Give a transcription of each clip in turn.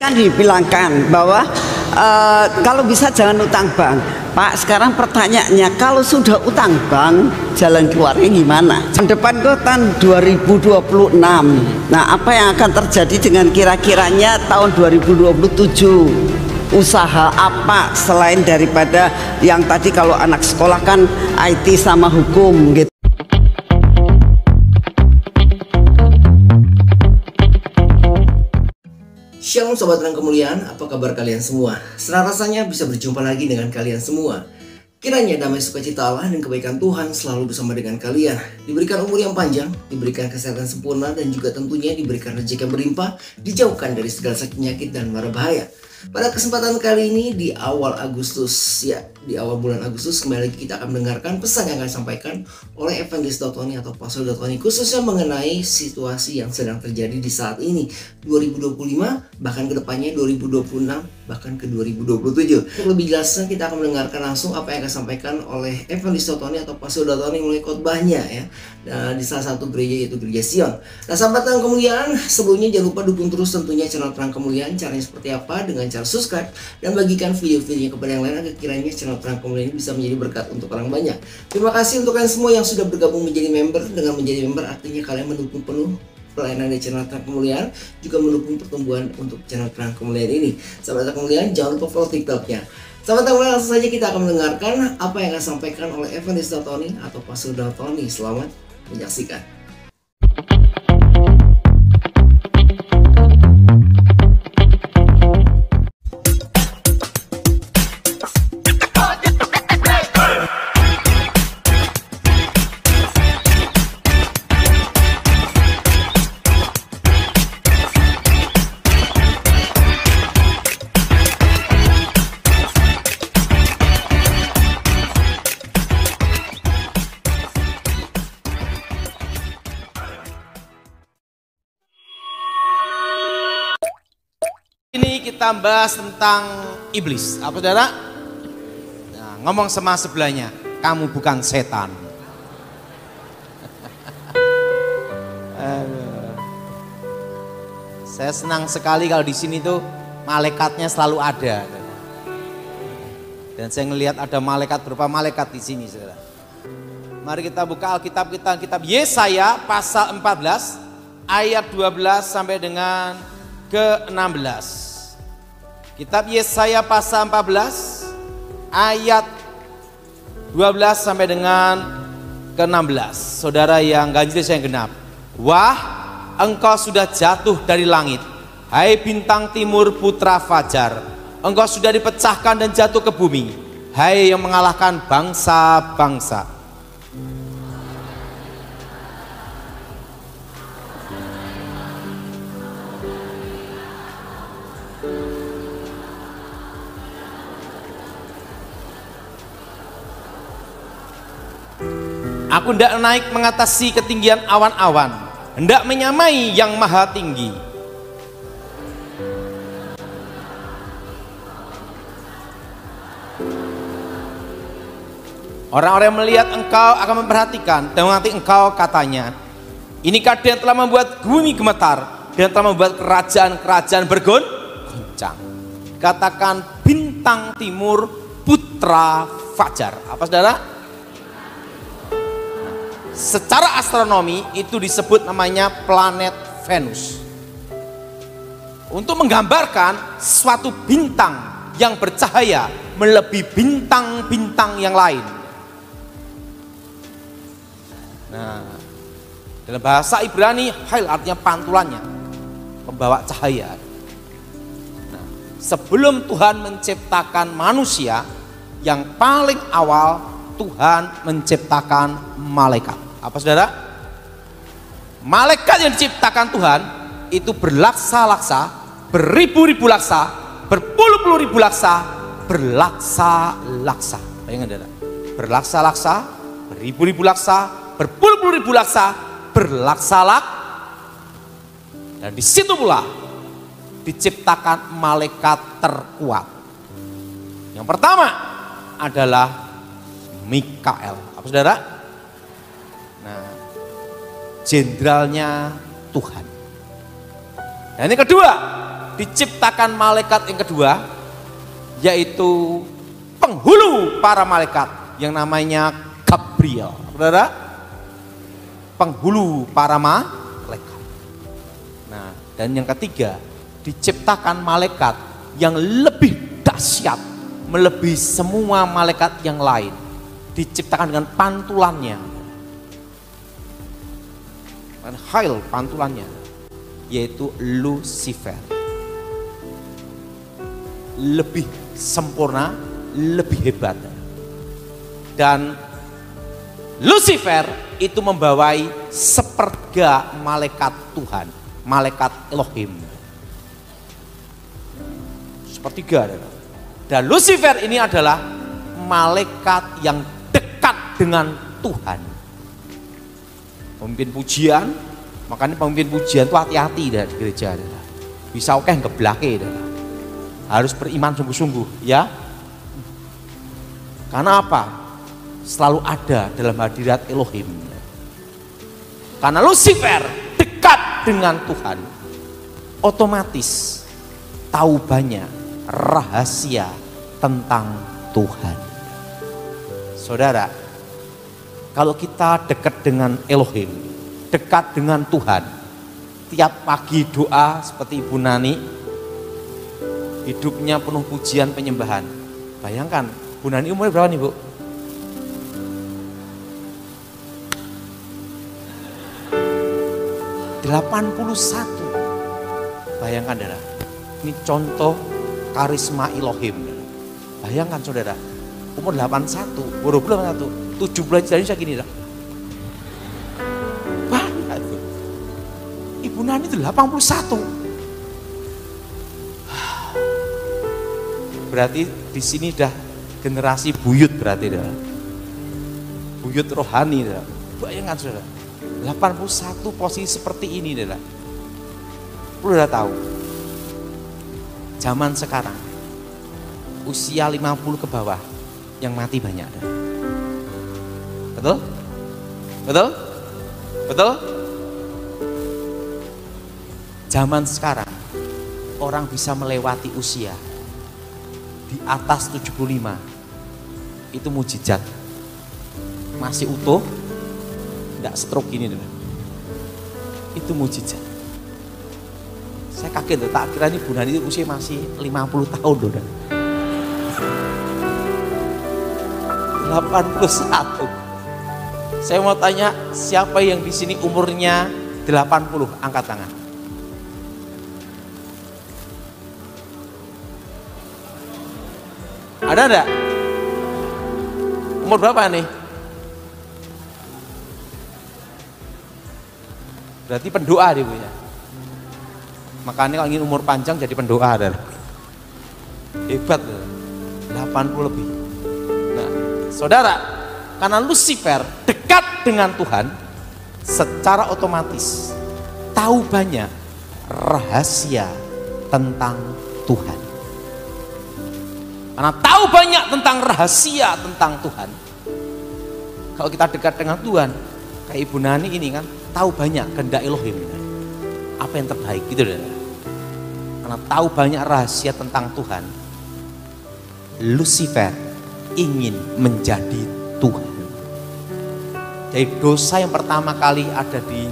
Kan dibilangkan bahwa kalau bisa jangan utang bank. Pak, sekarang pertanyaannya, kalau sudah utang bank, jalan keluarnya gimana? Depan tahun 2026. Nah, apa yang akan terjadi dengan kira-kiranya tahun 2027? Usaha apa selain daripada yang tadi kalau anak sekolah kan IT sama hukum gitu. Shalom Sobat Terang Kemuliaan, apa kabar kalian semua? Senang rasanya bisa berjumpa lagi dengan kalian semua. Kiranya damai sukacita Allah dan kebaikan Tuhan selalu bersama dengan kalian. Diberikan umur yang panjang, diberikan kesehatan sempurna, dan juga tentunya diberikan rezeki yang berlimpah, dijauhkan dari segala sakit penyakit dan mara bahaya. Pada kesempatan kali ini di awal Agustus, di awal bulan Agustus, kembali lagi kita akan mendengarkan pesan yang akan disampaikan oleh Evangelis Tony atau Pastor Tony, khususnya mengenai situasi yang sedang terjadi di saat ini 2025, bahkan kedepannya 2026, bahkan ke 2027. Lebih jelasnya kita akan mendengarkan langsung apa yang akan disampaikan oleh Evangelis Tony atau Pastor Tony mulai khotbahnya ya, di salah satu gereja, yaitu Gereja Sion. Nah, sahabat Terang Kemuliaan, sebelumnya jangan lupa dukung terus tentunya channel Terang Kemuliaan. Caranya seperti apa? Dengan cara subscribe dan bagikan video-videonya kepada yang lain agar kiranya channel Terang Kemuliaan ini bisa menjadi berkat untuk orang banyak. Terima kasih untuk kalian semua yang sudah bergabung menjadi member. Dengan menjadi member artinya kalian mendukung penuh pelayanan di channel Terang Kemuliaan, juga mendukung pertumbuhan untuk channel Terang Kemuliaan ini. Sahabat Terang Kemuliaan, jangan lupa follow TikToknya. Sahabat Terang Kemuliaan, langsung saja kita akan mendengarkan apa yang akan disampaikan oleh Evangelis Tony atau Pastor Tony. Selamat menyaksikan. Ini kita bahas tentang iblis. Apa saudara? Nah, ngomong sama sebelahnya, kamu bukan setan. Saya senang sekali kalau di sini tuh malaikatnya selalu ada. Dan saya ngelihat ada malaikat, berupa malaikat di sini, saudara. Mari kita buka Alkitab kita, kitab Yesaya pasal 14 ayat 12 sampai dengan ke-16. Kitab Yesaya pasal 14 ayat 12 sampai dengan ke-16. Saudara yang ganjil saya genap. Wah, engkau sudah jatuh dari langit, hai bintang timur putra fajar. Engkau sudah dipecahkan dan jatuh ke bumi, hai yang mengalahkan bangsa-bangsa. Aku hendak naik mengatasi ketinggian awan-awan, hendak menyamai yang maha tinggi. Orang-orang yang melihat engkau akan memperhatikan, dan nanti engkau katanya, inikah dia yang telah membuat bumi gemetar, dia yang telah membuat kerajaan-kerajaan bergoncang. Katakan bintang timur putra fajar. Apa saudara? Secara astronomi itu disebut namanya planet Venus. Untuk menggambarkan suatu bintang yang bercahaya melebihi bintang-bintang yang lain. Nah, dalam bahasa Ibrani, hail artinya pantulannya, pembawa cahaya. Nah, sebelum Tuhan menciptakan manusia, yang paling awal Tuhan menciptakan malaikat. Apa saudara? Malaikat yang diciptakan Tuhan itu berlaksa-laksa, beribu-ribu laksa, berpuluh-puluh ribu laksa, berlaksa-laksa. Bayangkan saudara, berlaksa-laksa, beribu-ribu laksa, berpuluh-puluh ribu laksa, berlaksa-lak. Dan di situ pula diciptakan malaikat terkuat. Yang pertama adalah Mikael. Apa saudara? Nah, jenderalnya Tuhan. Dan yang kedua diciptakan malaikat yang kedua, yaitu penghulu para malaikat yang namanya Gabriel. Saudara, penghulu para malaikat. Nah, dan yang ketiga, diciptakan malaikat yang lebih dahsyat, melebihi semua malaikat yang lain. Diciptakan dengan pantulannya, dengan khail pantulannya, yaitu Lucifer. Lebih sempurna, lebih hebat. Dan Lucifer itu membawai sepertiga malaikat Tuhan, malaikat Elohim. Sepertiga. Dan Lucifer ini adalah malaikat yang dekat dengan Tuhan. Pemimpin pujian, makanya pemimpin pujian itu hati-hati di gereja. Bisa oke ngeblake. Harus beriman sungguh-sungguh ya. Karena apa? Selalu ada dalam hadirat Elohim. Karena Lucifer dekat dengan Tuhan, otomatis tahu banyak rahasia tentang Tuhan. Saudara, kalau kita dekat dengan Elohim, dekat dengan Tuhan, tiap pagi doa seperti Ibu Nani, hidupnya penuh pujian penyembahan. Bayangkan, Bu Nani umurnya berapa nih, Bu? 81. Bayangkan, saudara, ini contoh karisma Elohim. Bayangkan, saudara, umur 81, baru belum 7 bulan jadi segini dah. Banyak itu. Ibu Nani itu 81. Berarti di sini dah generasi buyut berarti dah. Buyut rohani dah. Bayangkan, saudara. 81 posisi seperti ini adalah, perlu udah tahu, zaman sekarang usia 50 ke bawah yang mati banyak. Betul? Betul? Betul? Zaman sekarang orang bisa melewati usia di atas 75, itu mujizat, masih utuh, tidak stroke ini dulu. Itu mujizat. Saya kaget, tak kira ini Bu Nani itu usia masih 50 tahun loh. 81. Saya mau tanya, siapa yang di sini umurnya 80? Angkat tangan. Ada enggak? Umur berapa nih? Berarti pendoa dia punya. Makanya kalau ingin umur panjang jadi pendoa. Hebat, 80 lebih. Nah, saudara, karena Lucifer dekat dengan Tuhan, secara otomatis tahu banyak rahasia tentang Tuhan. Karena tahu banyak tentang rahasia tentang Tuhan, kalau kita dekat dengan Tuhan, kayak Ibu Nani ini kan, tahu banyak kehendak Elohim, apa yang terbaik gitu deh. Karena tahu banyak rahasia tentang Tuhan, Lucifer ingin menjadi Tuhan. Jadi dosa yang pertama kali ada di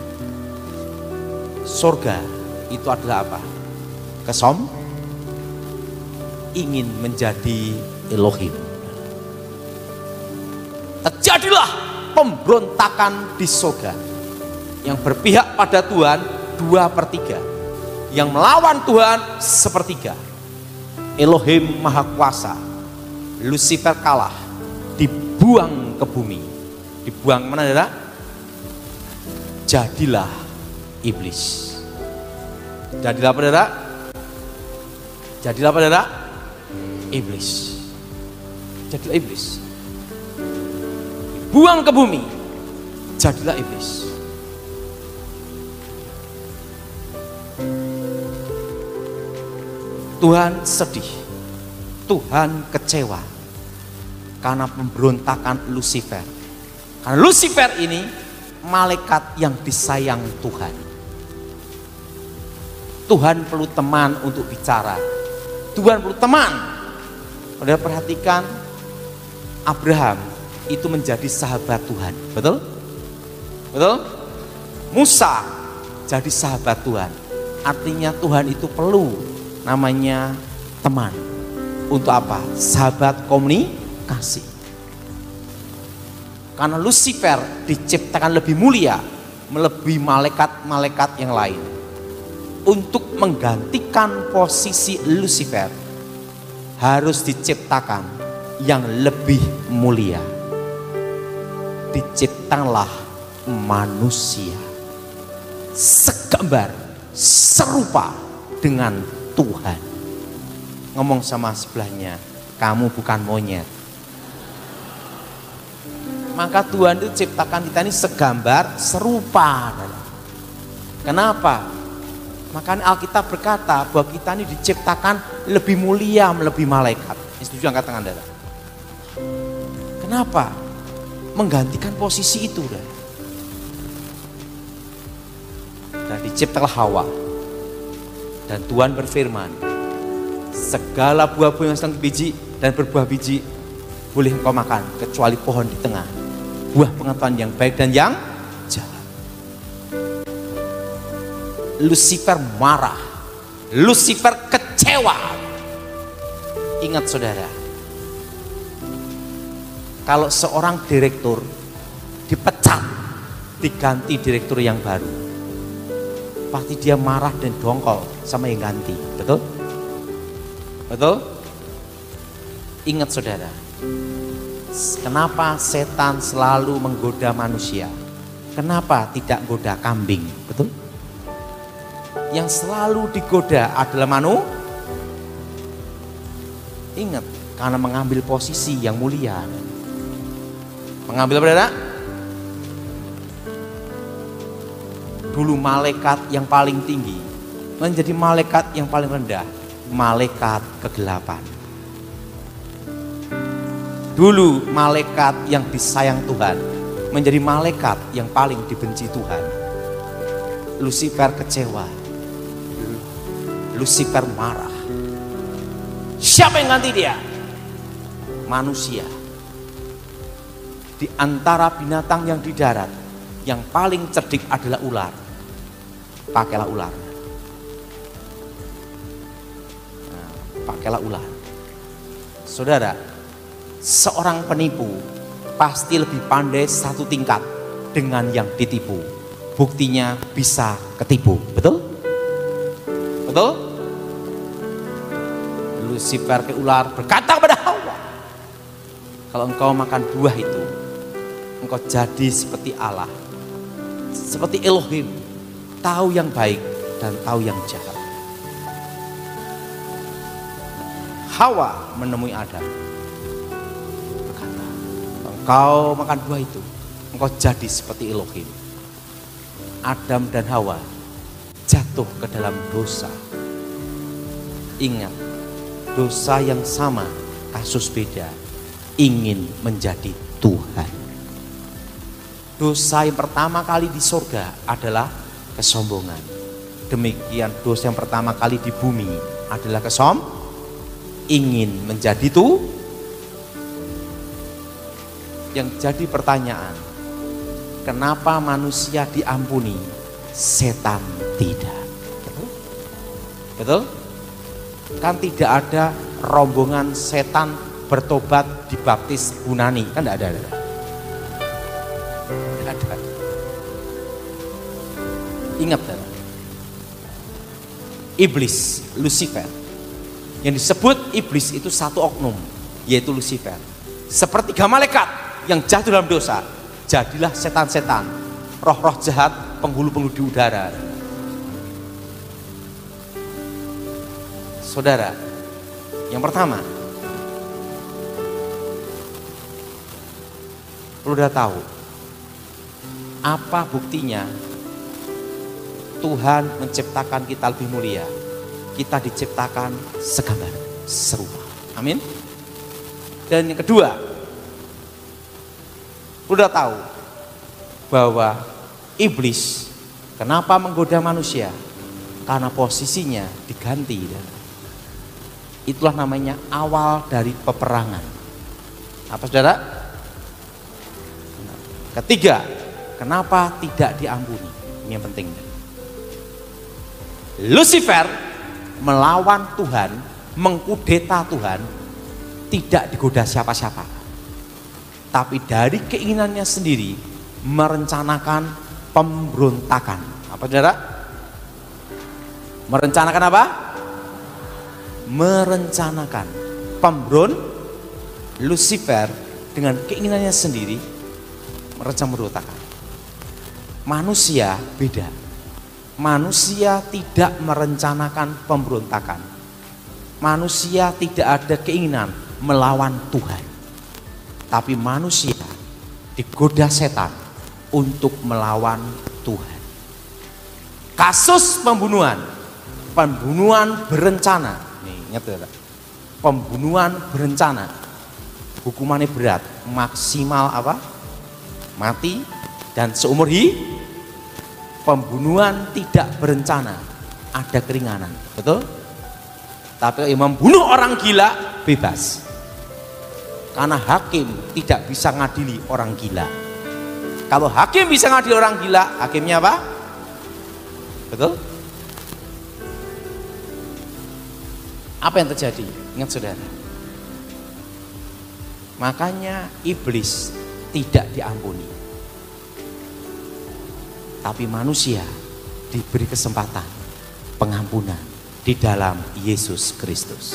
surga itu adalah apa? Ingin menjadi Elohim. Terjadilah pemberontakan di surga. Yang berpihak pada Tuhan 2/3, yang melawan Tuhan 1/3. Elohim Maha Kuasa, Lucifer kalah, dibuang ke bumi. Dibuang mana, saudara? Jadilah iblis. Jadilah apa, saudara? Jadilah apa, saudara? Iblis. Jadilah iblis. Dibuang ke bumi. Jadilah iblis. Tuhan sedih, Tuhan kecewa karena pemberontakan Lucifer. Karena Lucifer ini malaikat yang disayang Tuhan. Tuhan perlu teman untuk bicara. Tuhan perlu teman. Saudara perhatikan, Abraham itu menjadi sahabat Tuhan. Betul? Betul? Musa jadi sahabat Tuhan. Artinya Tuhan itu perlu namanya teman. Untuk apa? Sahabat komunikasi. Karena Lucifer diciptakan lebih mulia melebihi malaikat-malaikat yang lain. Untuk menggantikan posisi Lucifer harus diciptakan yang lebih mulia. Diciptakanlah manusia segambar serupa dengan Tuhan. Ngomong sama sebelahnya, kamu bukan monyet. Maka Tuhan itu ciptakan kita ini segambar serupa. Kenapa? Makanya Alkitab berkata bahwa kita ini diciptakan lebih mulia melebihi malaikat. Setuju angkat tangan saudara? Kenapa? Menggantikan posisi itu. Dan diciptalah Hawa. Dan Tuhan berfirman, segala buah-buah yang sedang biji dan berbuah biji boleh engkau makan kecuali pohon di tengah, buah pengetahuan yang baik dan yang jahat. Lucifer marah, Lucifer kecewa. Ingat saudara, kalau seorang direktur dipecat, diganti direktur yang baru, pasti dia marah dan dongkol sama yang ganti. Betul? Betul? Ingat saudara, kenapa setan selalu menggoda manusia? Kenapa tidak goda kambing? Betul? Yang selalu digoda adalah ingat, karena mengambil posisi yang mulia. Mengambil berada? Dulu malaikat yang paling tinggi menjadi malaikat yang paling rendah, malaikat kegelapan. Dulu malaikat yang disayang Tuhan menjadi malaikat yang paling dibenci Tuhan. Lucifer kecewa. Lucifer marah. Siapa yang ganti dia? Manusia. Di antara binatang yang di darat, yang paling cerdik adalah ular. Pakailah ular. Nah, pakailah ular. Saudara, seorang penipu pasti lebih pandai satu tingkat dengan yang ditipu. Buktinya bisa ketipu. Betul? Betul? Lucifer ke ular berkata kepada Hawa, kalau engkau makan buah itu, engkau jadi seperti Allah, seperti Elohim, tahu yang baik dan tahu yang jahat. Hawa menemui Adam, berkata, engkau makan buah itu, engkau jadi seperti Elohim. Adam dan Hawa jatuh ke dalam dosa. Ingat, dosa yang sama, kasus beda, ingin menjadi Tuhan. Dosa yang pertama kali di surga adalah kesombongan. Demikian dosa yang pertama kali di bumi adalah ingin menjadi Tuhan. Yang jadi pertanyaan, kenapa manusia diampuni, setan tidak? Betul? Betul? Kan tidak ada rombongan setan bertobat dibaptis Yunani, kan tidak ada. Tidak ada. Ingat, iblis, Lucifer, yang disebut iblis itu satu oknum, yaitu Lucifer. Sepertiga malaikat yang jatuh dalam dosa, jadilah setan-setan, roh-roh jahat, penghulu-penghulu di udara. Saudara, yang pertama, perlu dah tahu, apa buktinya Tuhan menciptakan kita lebih mulia? Kita diciptakan segambar serupa. Amin. Dan yang kedua, perlu dah tahu bahwa iblis kenapa menggoda manusia? Karena posisinya diganti. Itulah namanya awal dari peperangan. Apa saudara? Ketiga, kenapa tidak diampuni? Ini yang penting. Lucifer melawan Tuhan, mengkudeta Tuhan, tidak digoda siapa-siapa. Tapi dari keinginannya sendiri merencanakan pemberontakan. Apa saudara? Merencanakan apa? Merencanakan Lucifer dengan keinginannya sendiri merencanakan pemberontakan. Manusia beda. Manusia tidak merencanakan pemberontakan. Manusia tidak ada keinginan melawan Tuhan. Tapi manusia digoda setan untuk melawan Tuhan. Kasus pembunuhan berencana. Nih, ingat ya, pembunuhan berencana. Hukumannya berat, maksimal apa? Mati dan seumur hidup. Pembunuhan tidak berencana, ada keringanan, betul? Tapi yang membunuh orang gila bebas. Karena hakim tidak bisa ngadili orang gila. Kalau hakim bisa ngadili orang gila, hakimnya apa? Betul? Apa yang terjadi? Ingat saudara. Makanya iblis tidak diampuni. Tapi manusia diberi kesempatan pengampunan di dalam Yesus Kristus.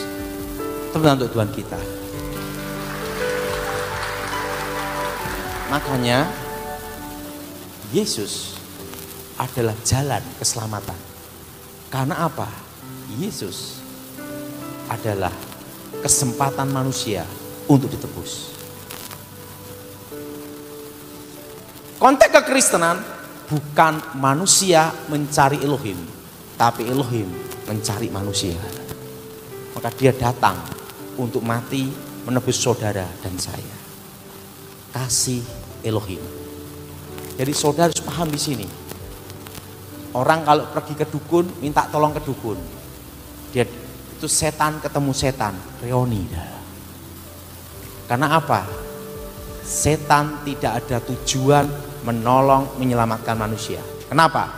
Teman untuk Tuhan kita. Makanya Yesus adalah jalan keselamatan. Karena apa? Yesus adalah kesempatan manusia untuk ditebus. Konteks kekristenan bukan manusia mencari Elohim, tapi Elohim mencari manusia. Maka dia datang untuk mati menebus saudara dan saya. Kasih Elohim. Jadi saudara harus paham di sini. Orang kalau pergi ke dukun minta tolong ke dukun, dia itu setan ketemu setan, reoni. Karena apa? Setan tidak ada tujuan menolong menyelamatkan manusia. Kenapa?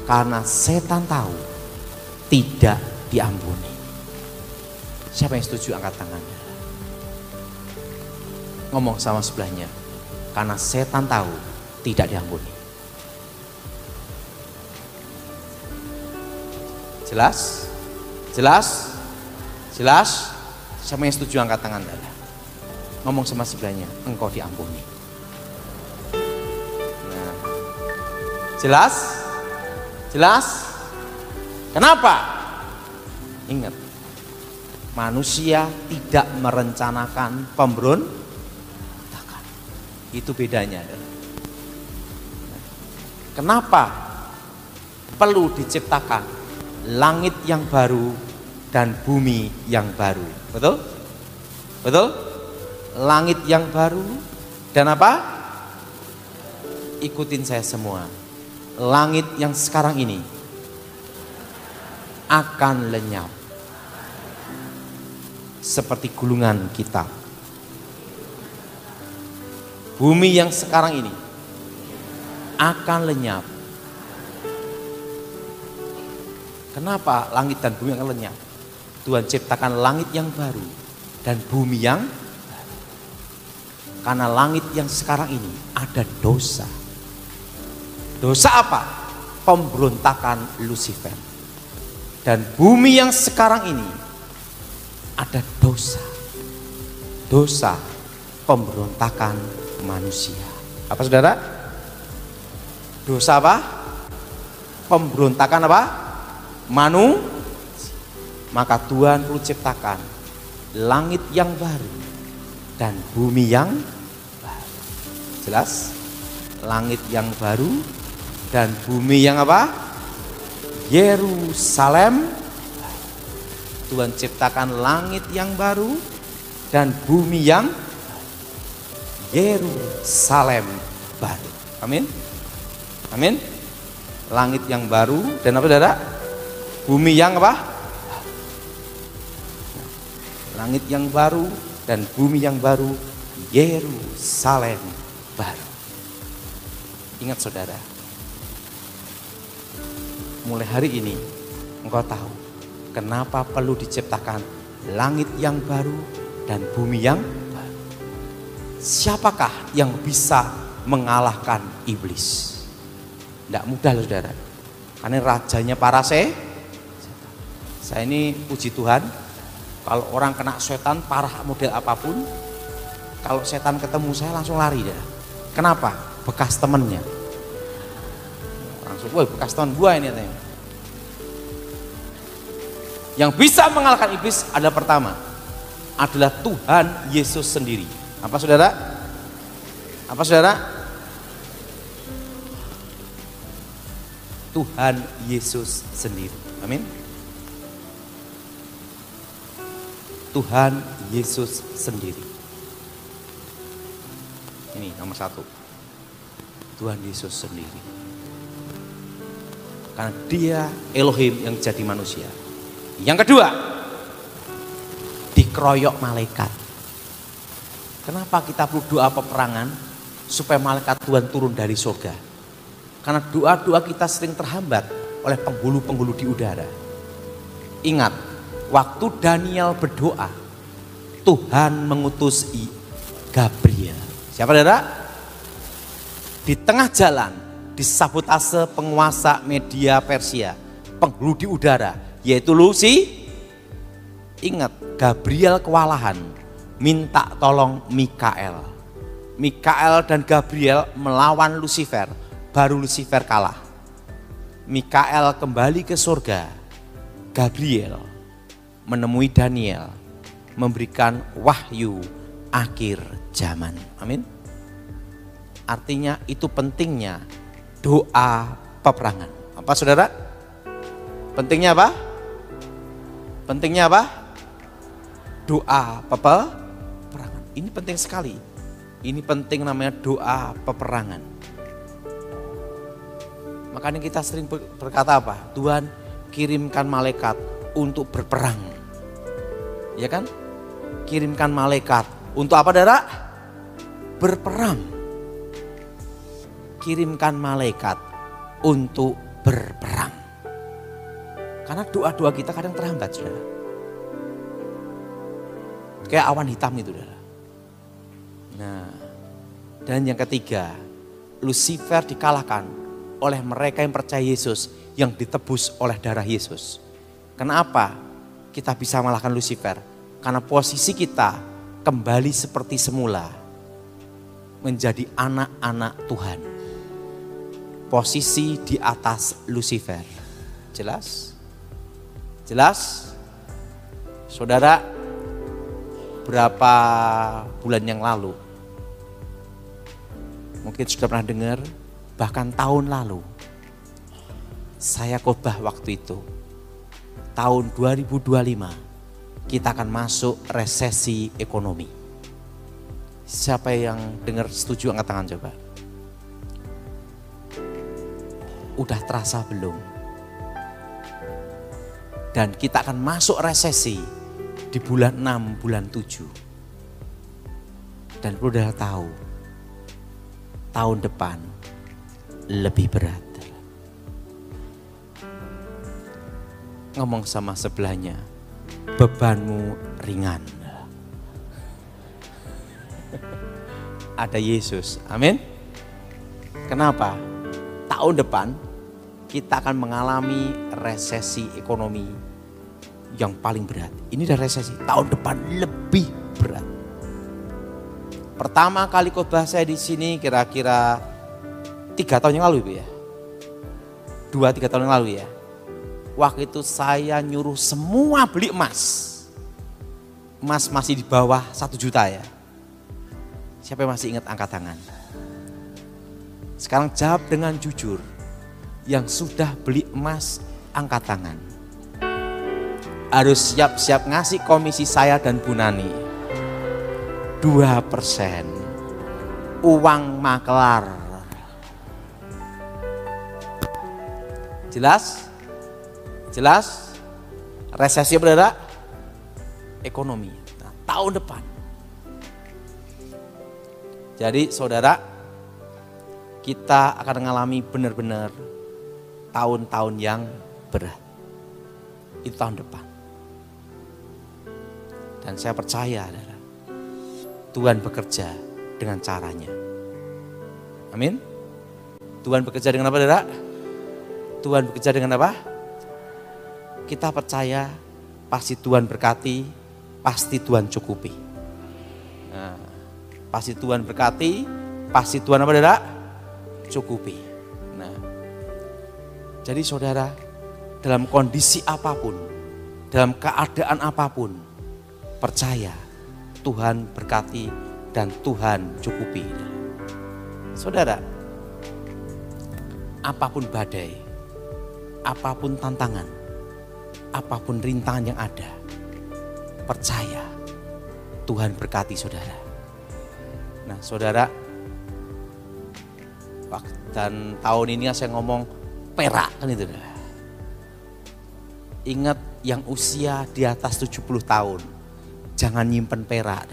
Karena setan tahu tidak diampuni. Siapa yang setuju angkat tangannya? Ngomong sama sebelahnya. Karena setan tahu tidak diampuni. Jelas? Jelas? Jelas? Siapa yang setuju angkat tangan? Ngomong sama sebelahnya, engkau diampuni. Nah, jelas? Jelas? Kenapa? Ingat, manusia tidak merencanakan pemberontakan. Itu bedanya. Kenapa perlu diciptakan langit yang baru dan bumi yang baru? Betul? Betul? Langit yang baru dan apa? Ikutin saya semua. Langit yang sekarang ini akan lenyap seperti gulungan kitab. Bumi yang sekarang ini akan lenyap. Kenapa langit dan bumi akan lenyap? Tuhan ciptakan langit yang baru dan bumi yang baru. Karena langit yang sekarang ini ada dosa. Dosa apa? Pemberontakan Lucifer. Dan bumi yang sekarang ini ada dosa. Dosa pemberontakan manusia. Apa saudara? Dosa apa? Pemberontakan apa? Maka Tuhan perlu ciptakan langit yang baru dan bumi yang baru. Jelas? Langit yang baru dan bumi yang apa? Yerusalem. Tuhan ciptakan langit yang baru dan bumi yang Yerusalem baru. Amin. Amin. Langit yang baru dan apa saudara? bumi yang apa? Langit yang baru dan bumi yang baru, Yerusalem baru. Ingat saudara, mulai hari ini engkau tahu kenapa perlu diciptakan langit yang baru dan bumi yang baru. Siapakah yang bisa mengalahkan iblis? Tidak mudah loh saudara, karena rajanya para saya ini puji Tuhan, kalau orang kena setan parah model apapun, kalau setan ketemu saya langsung lari dah. Kenapa? Bekas temennya. Langsung, woi bekas teman gua ini. Yang bisa mengalahkan iblis adalah pertama, adalah Tuhan Yesus sendiri. Apa saudara? Apa saudara? Tuhan Yesus sendiri. Amin. Tuhan Yesus sendiri. Ini nomor satu. Tuhan Yesus sendiri. Karena dia Elohim yang jadi manusia. Yang kedua, dikeroyok malaikat. Kenapa kita perlu doa peperangan? Supaya malaikat Tuhan turun dari surga. Karena doa-doa kita sering terhambat oleh penghulu-penghulu di udara. Ingat, waktu Daniel berdoa, Tuhan mengutus Gabriel. Siapa saudara? Di tengah jalan, disabotase penguasa Media Persia, penghulu di udara, yaitu Lucy. Ingat, Gabriel kewalahan, minta tolong Mikael. Mikael dan Gabriel melawan Lucifer, baru Lucifer kalah. Mikael kembali ke surga. Gabriel menemui Daniel, memberikan wahyu akhir zaman. Amin. Artinya itu pentingnya doa peperangan. Apa saudara? Pentingnya apa? Pentingnya apa? Doa peperangan. Ini penting sekali. Ini penting namanya doa peperangan. Makanya kita sering berkata apa? Tuhan kirimkan malaikat untuk berperang. Ya kan? Kirimkan malaikat untuk apa saudara? Berperang. Kirimkan malaikat untuk berperang. Karena doa-doa kita kadang terhambat saudara. Kayak awan hitam itu saudara. Nah, dan yang ketiga, Lucifer dikalahkan oleh mereka yang percaya Yesus, yang ditebus oleh darah Yesus. Kenapa kita bisa mengalahkan Lucifer? Karena posisi kita kembali seperti semula, menjadi anak-anak Tuhan. Posisi di atas Lucifer. Jelas? Jelas? Saudara, berapa bulan yang lalu, mungkin sudah pernah dengar, bahkan tahun lalu, saya khotbah waktu itu, tahun 2025, kita akan masuk resesi ekonomi. Siapa yang dengar setuju angkat tangan coba. Udah terasa belum? Dan kita akan masuk resesi di bulan 6, bulan 7. Dan perlu dah tahu, tahun depan lebih berat. Ngomong sama sebelahnya, bebanmu ringan. Ada Yesus, amin. Kenapa? Tahun depan kita akan mengalami resesi ekonomi yang paling berat. Ini udah resesi, tahun depan lebih berat. Pertama kali khotbah saya di sini kira-kira 3 tahun yang lalu Ibu ya. 2-3 tahun yang lalu ya. Waktu itu saya nyuruh semua beli emas. Emas masih di bawah 1 juta ya. Siapa yang masih ingat angkat tangan? Sekarang jawab dengan jujur. Yang sudah beli emas angkat tangan. Harus siap-siap ngasih komisi saya dan Bu Nani 2%. Uang makelar. Jelas? Jelas? Resesi saudara? Ekonomi. Nah, tahun depan. Jadi saudara, kita akan mengalami benar-benar tahun-tahun yang berat. Itu tahun depan. Dan saya percaya saudara, Tuhan bekerja dengan caranya. Amin. Tuhan bekerja dengan apa saudara? Tuhan bekerja dengan apa? Kita percaya pasti Tuhan berkati, pasti Tuhan cukupi. Nah, pasti Tuhan berkati, pasti Tuhan apa saudara? Cukupi. Nah, jadi saudara, dalam kondisi apapun, dalam keadaan apapun, percaya Tuhan berkati dan Tuhan cukupi. Saudara, apapun badai, apapun tantangan, apapun rintangan yang ada, percaya Tuhan berkati saudara. Nah saudara, dan tahun ini saya ngomong perak kan itu. Ingat yang usia di atas 70 tahun, jangan nyimpen perak.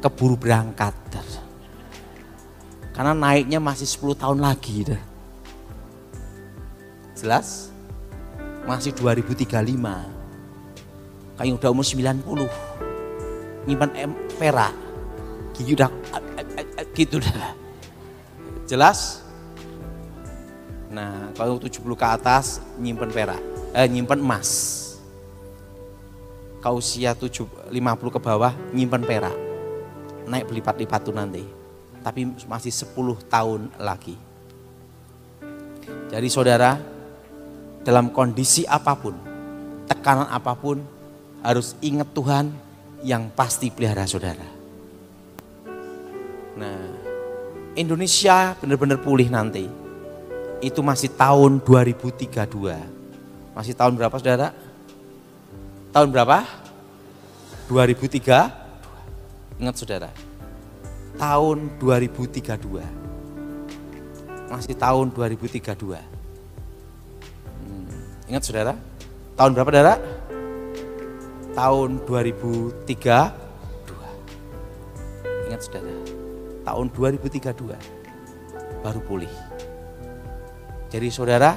Keburu berangkat. Karena naiknya masih 10 tahun lagi. Jelas? Masih 2035. Kayak udah umur 90. Nyimpan perak. Gitu dah. Jelas? Nah, kalau 70 ke atas nyimpan perak, nyimpan emas. Kalau usia 50 ke bawah nyimpan perak. Naik berlipat-lipat tuh nanti. Tapi masih 10 tahun lagi. Jadi saudara, dalam kondisi apapun, tekanan apapun, harus ingat Tuhan yang pasti pelihara saudara. Nah, Indonesia benar-benar pulih nanti. Itu masih tahun 2032. Masih tahun berapa saudara? Tahun berapa? 2003. Ingat saudara, tahun 2032. Masih tahun 2032. Ingat saudara, tahun berapa saudara? Tahun 2032. Ingat saudara, tahun 2032 baru pulih. Jadi saudara,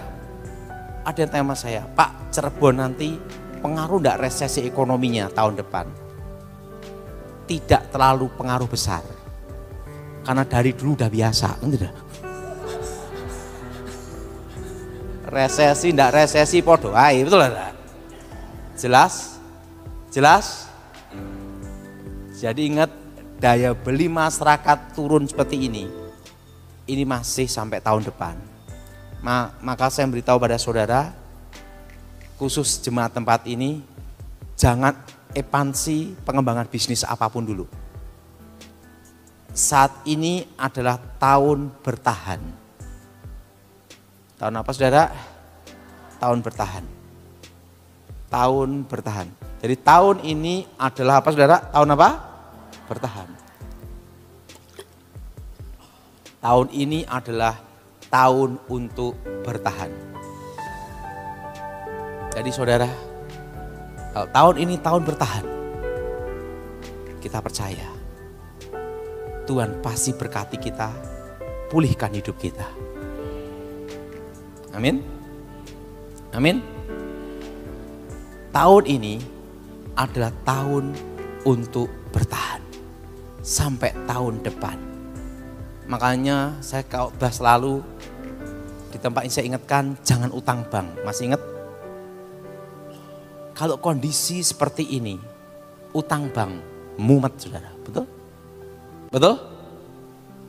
ada yang tanya sama saya, Pak, Cirebon nanti pengaruh enggak resesi ekonominya tahun depan? Tidak terlalu pengaruh besar. Karena dari dulu udah biasa. Resesi enggak resesi podo ae, betul enggak? Jelas? Jelas? Jadi ingat, daya beli masyarakat turun seperti ini masih sampai tahun depan. Maka saya beritahu pada saudara, khusus jemaat tempat ini, jangan ekspansi pengembangan bisnis apapun dulu. Saat ini adalah tahun bertahan. Tahun apa saudara? Tahun bertahan. Tahun bertahan. Jadi tahun ini adalah apa saudara? Tahun apa? Bertahan. Tahun ini adalah tahun untuk bertahan. Jadi saudara, kalau tahun ini tahun bertahan, kita percaya Tuhan pasti berkati kita, pulihkan hidup kita. Amin. Amin. Tahun ini adalah tahun untuk bertahan sampai tahun depan. Makanya saya khotbah selalu di tempat ini, saya ingatkan jangan utang bank. Masih ingat? Kalau kondisi seperti ini, utang bank mumet saudara, betul? Betul?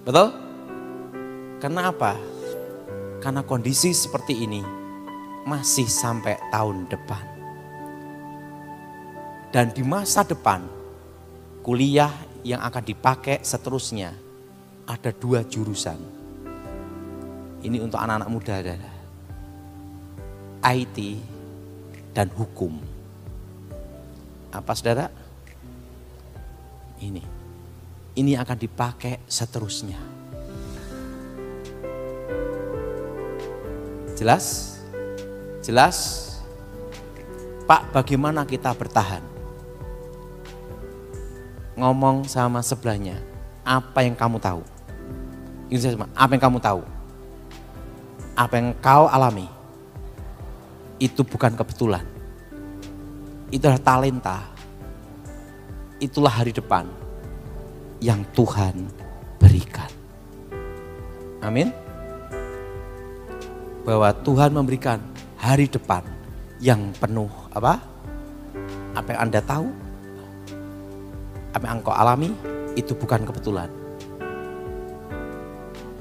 Betul? Karena apa? Karena kondisi seperti ini masih sampai tahun depan. Dan di masa depan, kuliah yang akan dipakai seterusnya ada 2 jurusan. Ini untuk anak-anak muda adalah IT dan hukum. Apa saudara? Ini akan dipakai seterusnya. Jelas? Jelas? Pak, bagaimana kita bertahan? Ngomong sama sebelahnya, apa yang kamu tahu? Ini saya sama, apa yang kamu tahu? Apa yang kau alami? Itu bukan kebetulan. Itulah talenta. Itulah hari depan yang Tuhan berikan. Amin. Bahwa Tuhan memberikan hari depan yang penuh apa? Apa yang Anda tahu, apa yang engkau alami, itu bukan kebetulan.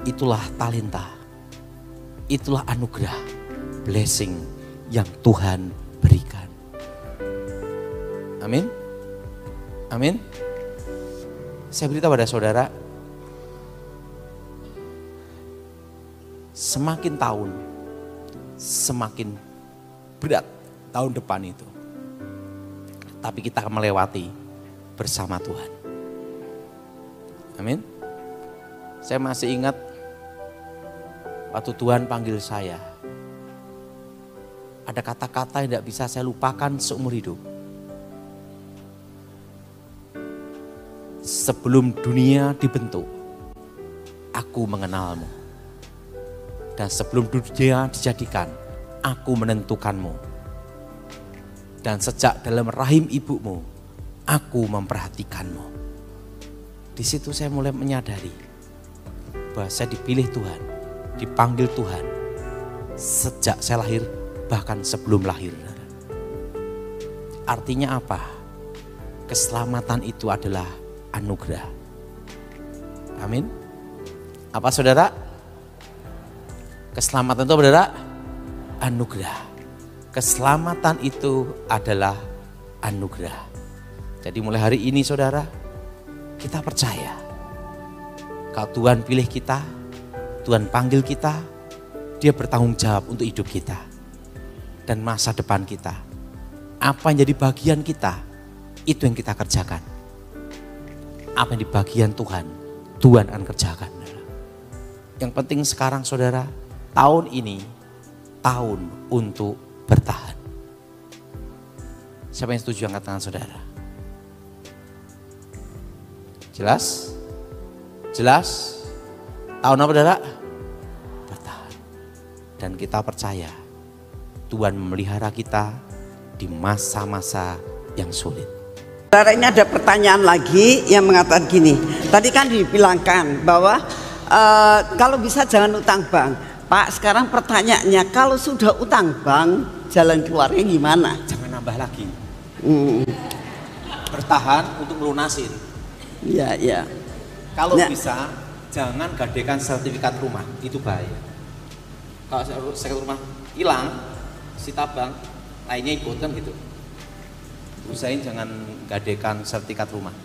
Itulah talenta, itulah anugerah, blessing yang Tuhan berikan. Amin. Amin. Saya beritahu pada saudara, semakin tahun, semakin berat tahun depan itu. Tapi kita akan melewati bersama Tuhan. Amin. Saya masih ingat waktu Tuhan panggil saya. Ada kata-kata yang tidak bisa saya lupakan seumur hidup. Sebelum dunia dibentuk, aku mengenalmu. Dan sebelum dunia dijadikan, aku menentukanmu. Dan sejak dalam rahim ibumu, aku memperhatikanmu. Di situ saya mulai menyadari bahwa saya dipilih Tuhan, dipanggil Tuhan sejak saya lahir, bahkan sebelum lahir. Artinya apa? Keselamatan itu adalah anugerah. Amin. Apa saudara? Keselamatan itu saudara anugerah. Keselamatan itu adalah anugerah. Jadi mulai hari ini saudara, kita percaya kalau Tuhan pilih kita, Tuhan panggil kita, Dia bertanggung jawab untuk hidup kita dan masa depan kita. Apa yang jadi bagian kita, itu yang kita kerjakan. Apa yang di bagian Tuhan, Tuhan akan kerjakan. Yang penting sekarang saudara, tahun ini tahun untuk bertahan. Siapa yang setuju angkat tangan saudara? Jelas? Jelas? Tahun apa saudara? Bertahan. Dan kita percaya Tuhan memelihara kita di masa-masa yang sulit. Saudara, ini ada pertanyaan lagi yang mengatakan gini. Tadi kan dibilangkan bahwa kalau bisa jangan utang bank. Pak, sekarang pertanyaannya, kalau sudah utang bank, jalan keluarnya gimana? Jangan nambah lagi. Bertahan untuk melunasin. Iya, iya. Kalau Nah, bisa, jangan gadekan sertifikat rumah, itu bahaya. Kalau sertifikat rumah hilang, sita bank, lainnya ikut kan gitu. Usahain jangan gadekan sertifikat rumah.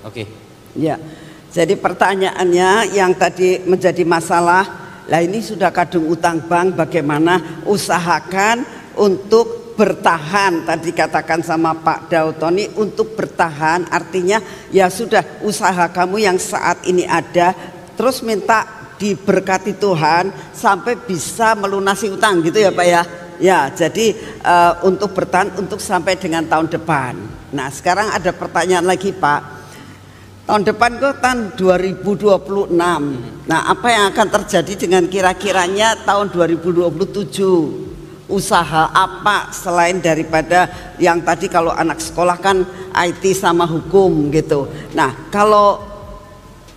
Oke. ya. Jadi pertanyaannya yang tadi menjadi masalah, lah ini sudah kadung utang bank, bagaimana usahakan untuk bertahan. Tadi katakan sama Pak Dautoni untuk bertahan, artinya ya sudah usaha kamu yang saat ini ada, terus minta diberkati Tuhan sampai bisa melunasi utang gitu ya Pak ya. Ya, jadi untuk bertahan untuk sampai dengan tahun depan. Nah, sekarang ada pertanyaan lagi Pak. Tahun depan kok tahun 2026. Nah, apa yang akan terjadi dengan kira-kiranya tahun 2027? Usaha apa selain daripada yang tadi kalau anak sekolah kan IT sama hukum gitu. Nah, kalau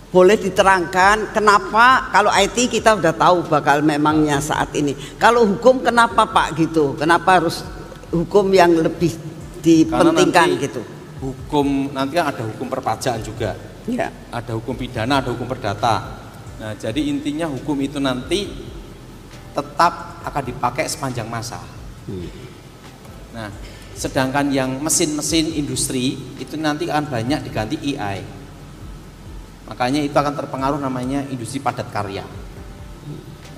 boleh diterangkan kenapa kalau IT kita udah tahu bakal memangnya saat ini. Kalau hukum kenapa Pak gitu? Kenapa harus hukum yang lebih dipentingkan gitu? Hukum nanti kan ada hukum perpajakan juga. Ya. Ada hukum pidana, ada hukum perdata. Nah, jadi intinya hukum itu nanti tetap akan dipakai sepanjang masa. Nah, sedangkan yang mesin-mesin industri itu nanti akan banyak diganti AI. Makanya itu akan terpengaruh namanya industri padat karya.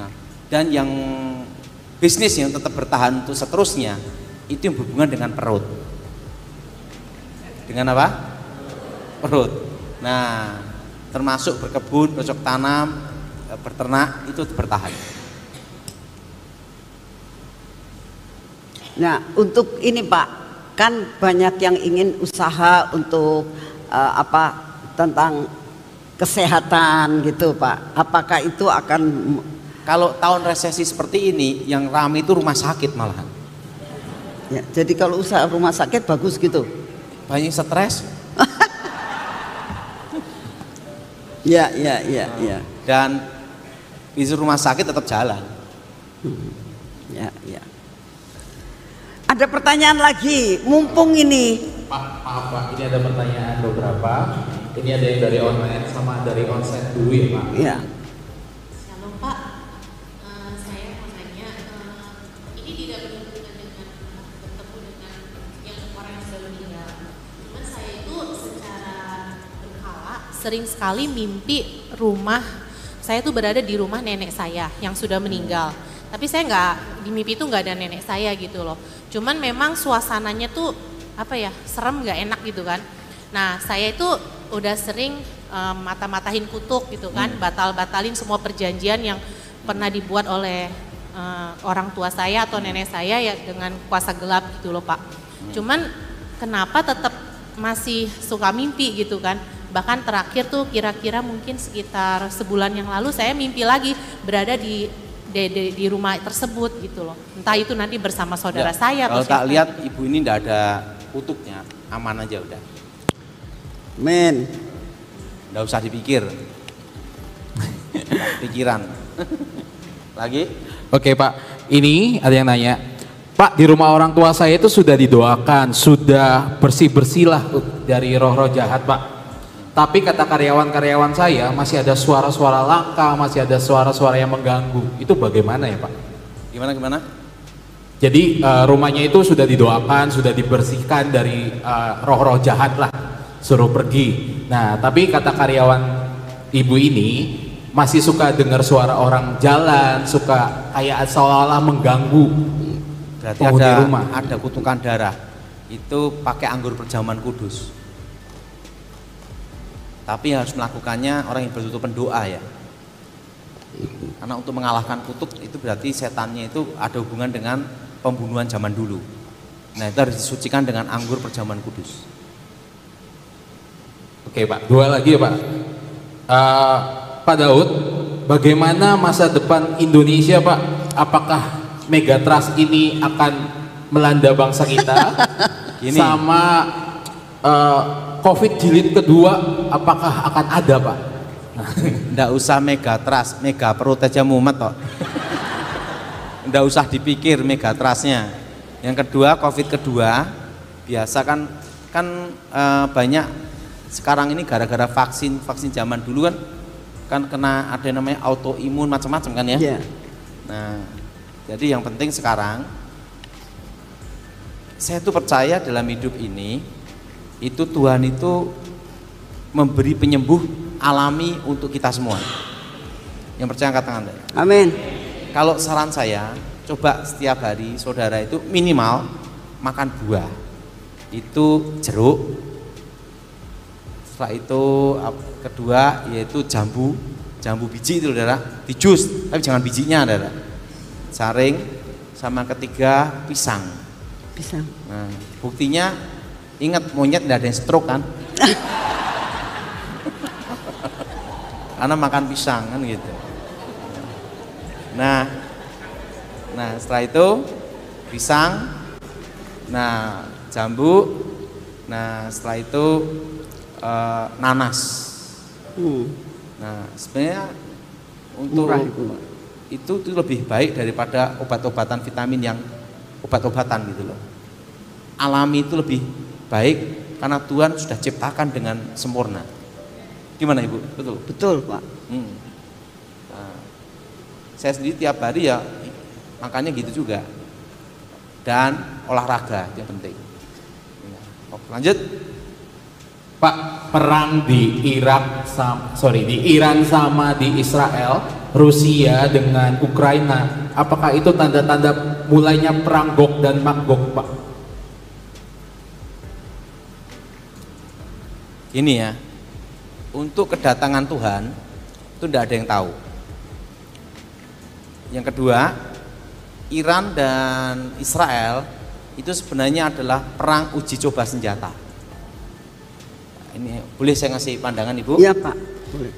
Nah, dan yang bisnis yang tetap bertahan untuk seterusnya itu yang berhubungan dengan perut. Dengan apa? Perut. Nah, termasuk berkebun, bercocok tanam, berternak itu bertahan. Nah, untuk ini Pak, kan banyak yang ingin usaha untuk tentang kesehatan gitu Pak. Apakah itu akan Kalau tahun resesi seperti ini, yang ramai itu rumah sakit malahan. ya, jadi kalau usaha rumah sakit bagus gitu? Banyak stres. Ya. Dan bisnis rumah sakit tetap jalan. Ya. Ada pertanyaan lagi, mumpung ini. Pak, maaf Pak, ini ada pertanyaan beberapa. Ini ada yang dari online sama dari onsite dulu ya Pak. Ya. Shalom Pak, saya mau nanya, ini tidak berhubungan dengan bertemu dengan yang orang yang sudah meninggal. Cuman saya itu secara berkala sering sekali mimpi rumah, saya tuh berada di rumah nenek saya yang sudah meninggal. Tapi saya nggak, di mimpi itu nggak ada nenek saya gitu loh. Cuman memang suasananya tuh serem, nggak enak gitu kan. Nah saya itu udah sering mata-matahin kutuk gitu kan, batalin semua perjanjian yang pernah dibuat oleh orang tua saya atau nenek saya ya dengan kuasa gelap gitu loh Pak. Cuman kenapa tetap masih suka mimpi gitu kan. Bahkan terakhir tuh kira-kira mungkin sekitar sebulan yang lalu saya mimpi lagi berada di rumah tersebut gitu loh. Entah itu nanti bersama saudara saya atau Kalau tak siapa lihat gitu. ibu ini tidak ada kutuknya, aman aja udah. Men. Nggak usah dipikir. Pikiran. Lagi? Oke Pak, ini ada yang nanya. Pak, di rumah orang tua saya itu sudah didoakan, sudah bersih-bersih lah dari roh-roh jahat Pak. Tapi kata karyawan-karyawan saya masih ada suara-suara langka, masih ada suara-suara yang mengganggu. Itu bagaimana ya Pak? Gimana? Jadi rumahnya itu sudah didoakan, sudah dibersihkan dari roh-roh jahat lah, suruh pergi. Nah, tapi kata karyawan ibu ini masih suka dengar suara orang jalan, suka kayak seolah-olah mengganggu Berarti penghuni rumah. ada kutukan darah. Itu pakai anggur perjamuan kudus. Tapi harus melakukannya orang yang bertutupan doa ya. Karena untuk mengalahkan kutuk itu berarti setannya itu ada hubungan dengan pembunuhan zaman dulu. Nah itu harus disucikan dengan anggur perjamuan kudus. Oke Pak, dua lagi ya Pak. Pak Daud, bagaimana masa depan Indonesia Pak? Apakah Megatrust ini akan melanda bangsa kita? Sama COVID jilid kedua, apakah akan ada Pak? Nggak usah Megatrust, mega perut aja mumet kok. Nggak usah dipikir Megatrustnya. Yang kedua, COVID kedua, biasa kan banyak sekarang ini gara-gara vaksin zaman dulu kan kena ada yang namanya autoimun macam-macam kan ya. Yeah. Nah, jadi yang penting sekarang saya tuh percaya dalam hidup ini itu Tuhan itu memberi penyembuh alami untuk kita semua. Yang percaya katakan Anda. Amin. Kalau saran saya, coba setiap hari saudara itu minimal makan buah. Itu jeruk. Setelah itu kedua yaitu jambu biji itu saudara, di jus, tapi jangan bijinya saudara. Saring, sama ketiga pisang. Pisang. Nah, buktinya ingat monyet tidak ada yang stroke kan? Karena makan pisang kan gitu. Nah setelah itu pisang, nah jambu, nah setelah itu nanas. Nah sebenarnya untuk Murah itu lebih baik daripada obat-obatan vitamin yang obat-obatan gitu loh. Alami itu lebih baik karena Tuhan sudah ciptakan dengan sempurna. Gimana Ibu? Betul? Betul Pak. Nah, saya sendiri tiap hari ya makannya gitu juga. Dan olahraga yang penting. Lanjut. Pak, perang di Iran sama di Israel, Rusia dengan Ukraina, apakah itu tanda-tanda mulainya perang Gog dan Magog Pak? Ini ya, untuk kedatangan Tuhan itu tidak ada yang tahu. Yang kedua, Iran dan Israel itu sebenarnya adalah perang uji coba senjata. Ini boleh saya ngasih pandangan Ibu? Iya Pak. Boleh.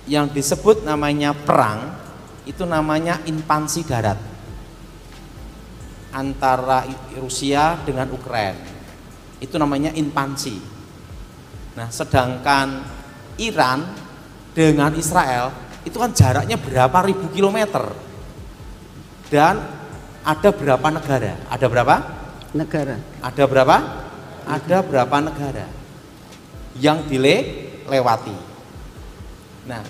Yang disebut namanya perang itu namanya invasi darat antara Rusia dengan Ukraina. Itu namanya invasi. Nah, sedangkan Iran dengan Israel itu kan jaraknya berapa ribu kilometer dan ada berapa negara? Ada berapa? Negara. Ada berapa? Ada berapa negara yang dilewati. Nah,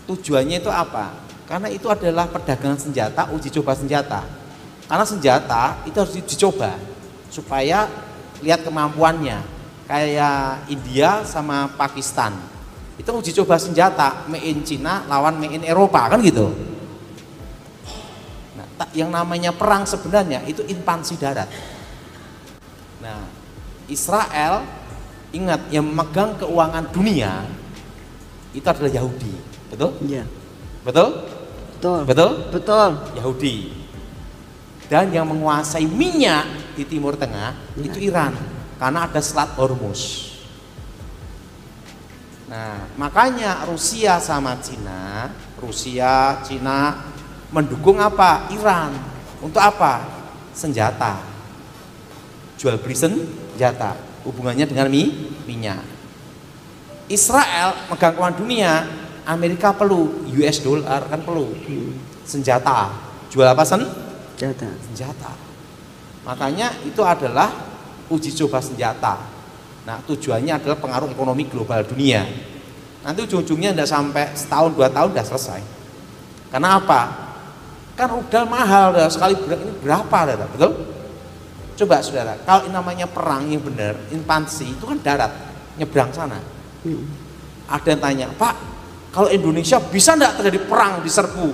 tujuannya itu apa? Karena itu adalah perdagangan senjata, uji coba senjata. Karena senjata itu harus dicoba supaya lihat kemampuannya. Kayak India sama Pakistan. Itu uji coba senjata, made in China lawan made in Eropa, kan gitu. Nah, yang namanya perang sebenarnya itu invasi darat. Nah, Israel, ingat, yang memegang keuangan dunia itu adalah Yahudi, betul? Iya. Betul? Betul. Betul? Betul. Yahudi. Dan yang menguasai minyak di Timur Tengah itu Iran, karena ada Selat Hormuz. Nah, makanya Rusia sama Cina, Cina mendukung apa? Iran. Untuk apa? Senjata. Jual beli senjata. Hubungannya dengan minyak. Israel megang keuangan dunia, Amerika perlu US dollar kan perlu. Senjata. Jual apa senjata. Makanya itu adalah uji coba senjata. Nah, tujuannya adalah pengaruh ekonomi global dunia. Nanti ujung-ujungnya tidak sampai setahun 2 tahun sudah selesai. Karena apa? Kan rudal mahal, sekali ini berapa, betul? Coba saudara, kalau ini namanya perang yang benar, invasi itu kan darat, nyebrang sana. Ada yang tanya, Pak, kalau Indonesia bisa enggak terjadi perang diserbu?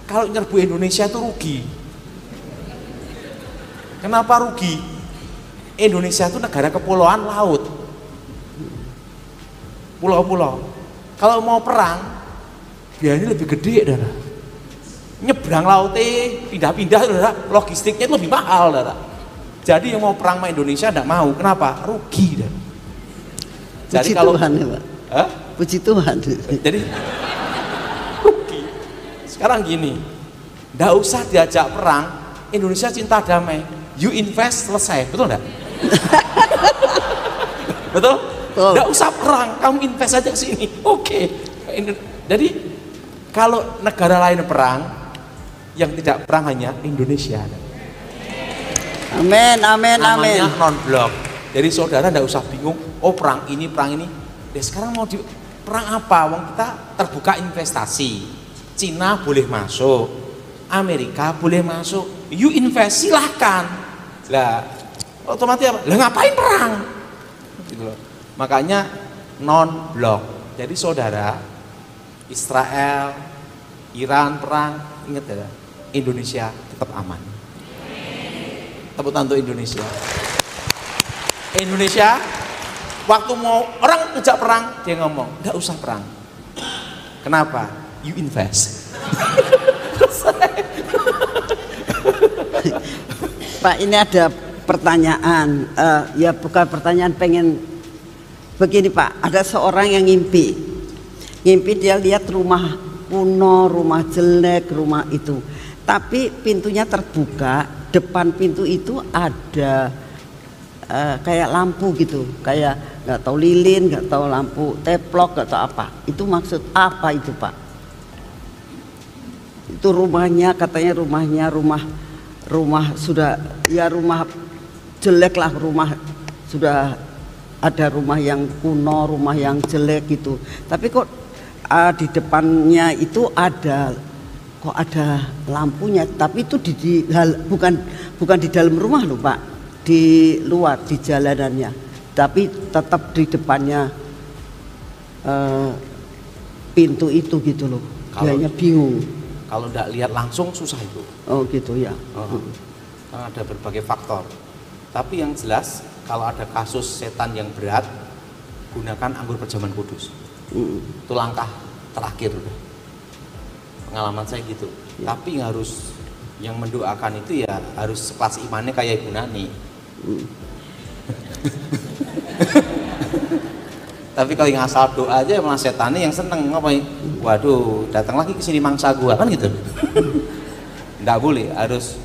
Kalau nyerbu Indonesia itu rugi. Kenapa rugi? Indonesia itu negara kepulauan laut, pulau-pulau. Kalau mau perang, biayanya lebih gede, saudara. Nyebrang lautnya, pindah-pindah, saudara. Logistiknya itu lebih mahal, saudara. Jadi yang mau perang sama Indonesia tidak mau. Kenapa? Rugi, saudara. Jadi Puji kalau Tuhan ya Pak. Puji Tuhan. Jadi rugi. Sekarang gini, tidak usah diajak perang. Indonesia cinta damai. You invest, selesai, betul enggak? Betul? Tidak usah perang, kamu invest aja ke sini. Oke. Jadi kalau negara lain perang, yang tidak perang hanya Indonesia. Amin, amin, amin. Namanya non-blok. Jadi saudara tidak usah bingung. Oh, perang ini. Sekarang mau di perang apa? Wong kita terbuka investasi. Cina boleh masuk, Amerika boleh masuk. You invest, silahkan. Lah, otomatis apa? Lah ngapain perang? Gitu loh. Makanya non-blok. Jadi saudara, Israel, Iran perang, ingat ya, Indonesia tetap aman. Tepuk tangan untuk Indonesia. Indonesia, waktu mau orang ngejak perang, dia ngomong, nggak usah perang. Kenapa? You invest. Pak, ini ada pertanyaan, ya bukan pertanyaan, pengen begini Pak. Ada seorang yang ngimpi dia lihat rumah kuno, rumah jelek, rumah itu, tapi pintunya terbuka, depan pintu itu ada kayak lampu gitu, kayak nggak tahu lilin, nggak tahu lampu teplok, nggak tahu apa. Itu maksud apa itu Pak? Itu rumahnya, katanya rumah sudah, ya rumah jelek lah, rumah sudah ada rumah yang kuno, rumah yang jelek gitu. Tapi kok di depannya itu ada lampunya, tapi itu bukan di dalam rumah loh Pak, di luar, di jalanannya, tapi tetap di depannya pintu itu gitu loh. Dianya bingung. Kalau tidak lihat langsung susah itu. Oh gitu ya. Karena ada berbagai faktor. Tapi yang jelas kalau ada kasus setan yang berat, gunakan anggur perjamuan kudus. Itu langkah terakhir. Pengalaman saya gitu. Ya. Tapi harus Yang mendoakan itu ya harus sekelas imannya kayak Ibu Nani. Tapi kalau yang asal doa aja malah setannya yang seneng ngapain? Waduh, datang lagi ke sini mangsa gua kan gitu. Nggak boleh, harus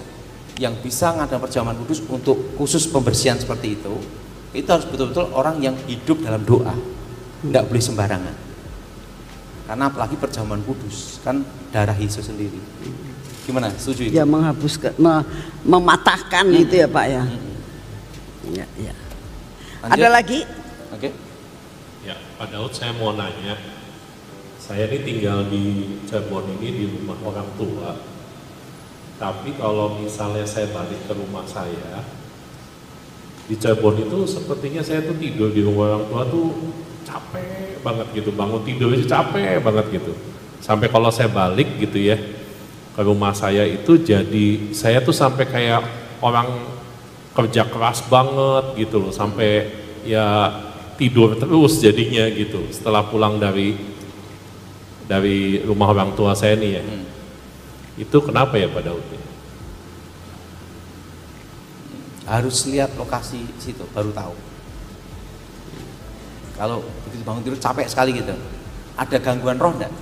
yang bisa ngadain perjamuan kudus untuk khusus pembersihan seperti itu harus betul-betul orang yang hidup dalam doa. Nggak boleh sembarangan. Karena apalagi perjamuan kudus kan darah Yesus sendiri. Gimana? Setuju itu? Ya menghapuskan, mematahkan itu ya Pak ya. Ya, ya. Ada lagi? Oke. Ya, Pak Daud, saya mau nanya. Saya ini tinggal di Cirebon ini di rumah orang tua. Tapi kalau misalnya saya balik ke rumah saya, di Cirebon itu sepertinya saya tuh tidur di rumah orang tua tuh capek banget gitu, bangun tidur aja capek banget gitu. Sampai kalau saya balik gitu ya ke rumah saya itu jadi saya tuh sampai kayak orang kerja keras banget gitu loh, sampai ya tidur terus jadinya gitu setelah pulang dari rumah orang tua saya nih ya. Itu kenapa ya Pak Daud? Harus lihat lokasi situ baru tahu. Kalau begitu bangun tidur capek sekali gitu, ada gangguan roh enggak?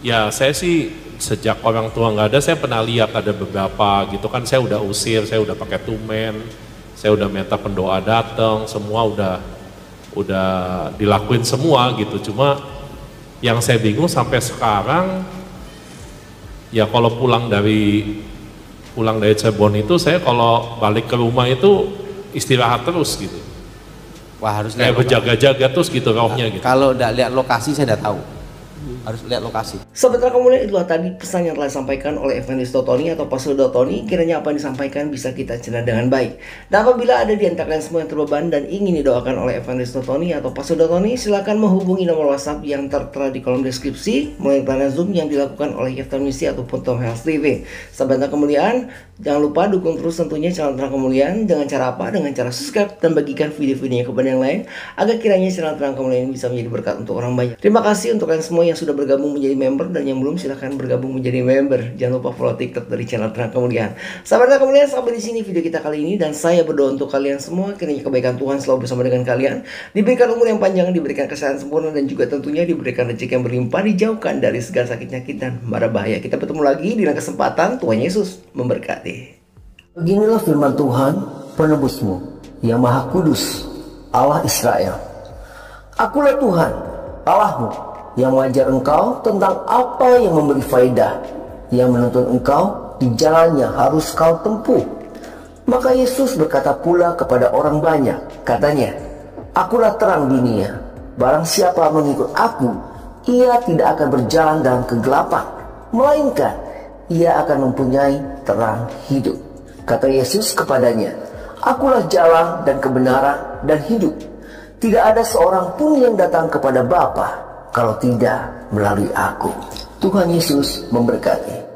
Ya saya sih sejak orang tua nggak ada, saya pernah lihat ada beberapa gitu kan, saya udah usir, saya udah pakai tumen, saya udah minta pendoa datang, semua udah dilakuin semua gitu. Cuma yang saya bingung sampai sekarang, ya kalau pulang dari Cirebon itu saya kalau balik ke rumah itu istirahat terus gitu. Wah, harus kayak berjaga-jaga terus gitu rohnya gitu. Kalau udah lihat lokasi saya udah tahu. Harus lihat lokasi. Sobat Kemuliaan, itulah tadi pesan yang telah disampaikan oleh Evangelis Dotoni atau Pastor Dotoni. Kiranya apa yang disampaikan bisa kita cerna dengan baik. Dan apabila ada di antara kalian semua yang terbeban dan ingin didoakan oleh Evangelis Dotoni atau Pastor Dotoni, silakan menghubungi nomor WhatsApp yang tertera di kolom deskripsi melalui pelayanan Zoom yang dilakukan oleh Iftar Misi ataupun Tom Health TV. Sobat Kemuliaan, jangan lupa dukung terus tentunya channel Terang Kemuliaan dengan cara apa? Dengan cara subscribe dan bagikan video-videonya kepada yang lain agar kiranya channel Terang Kemuliaan bisa menjadi berkat untuk orang banyak. Terima kasih untuk kalian semua yang sudah bergabung menjadi member, dan yang belum silahkan bergabung menjadi member. Jangan lupa follow TikTok dari channel Terang Kemuliaan. Sahabat Terang Kemuliaan, sampai di sini video kita kali ini, dan saya berdoa untuk kalian semua kiranya kebaikan Tuhan selalu bersama dengan kalian, diberikan umur yang panjang, diberikan kesehatan sempurna, dan juga tentunya diberikan rezeki yang berlimpah, dijauhkan dari segala sakit nyakit dan mara bahaya. Kita bertemu lagi di lain kesempatan. Tuhan Yesus memberkati. Beginilah firman Tuhan, penebusmu yang Maha Kudus, Allah Israel. Akulah Tuhan, Allahmu, yang mengajar engkau tentang apa yang memberi faedah, yang menuntun engkau di jalan yang harus kau tempuh. Maka Yesus berkata pula kepada orang banyak, katanya, Akulah terang dunia, barang siapa mengikut aku, ia tidak akan berjalan dalam kegelapan, melainkan ia akan mempunyai terang hidup. Kata Yesus kepadanya, Akulah jalan dan kebenaran dan hidup. Tidak ada seorang pun yang datang kepada Bapa kalau tidak melalui aku. Tuhan Yesus memberkati.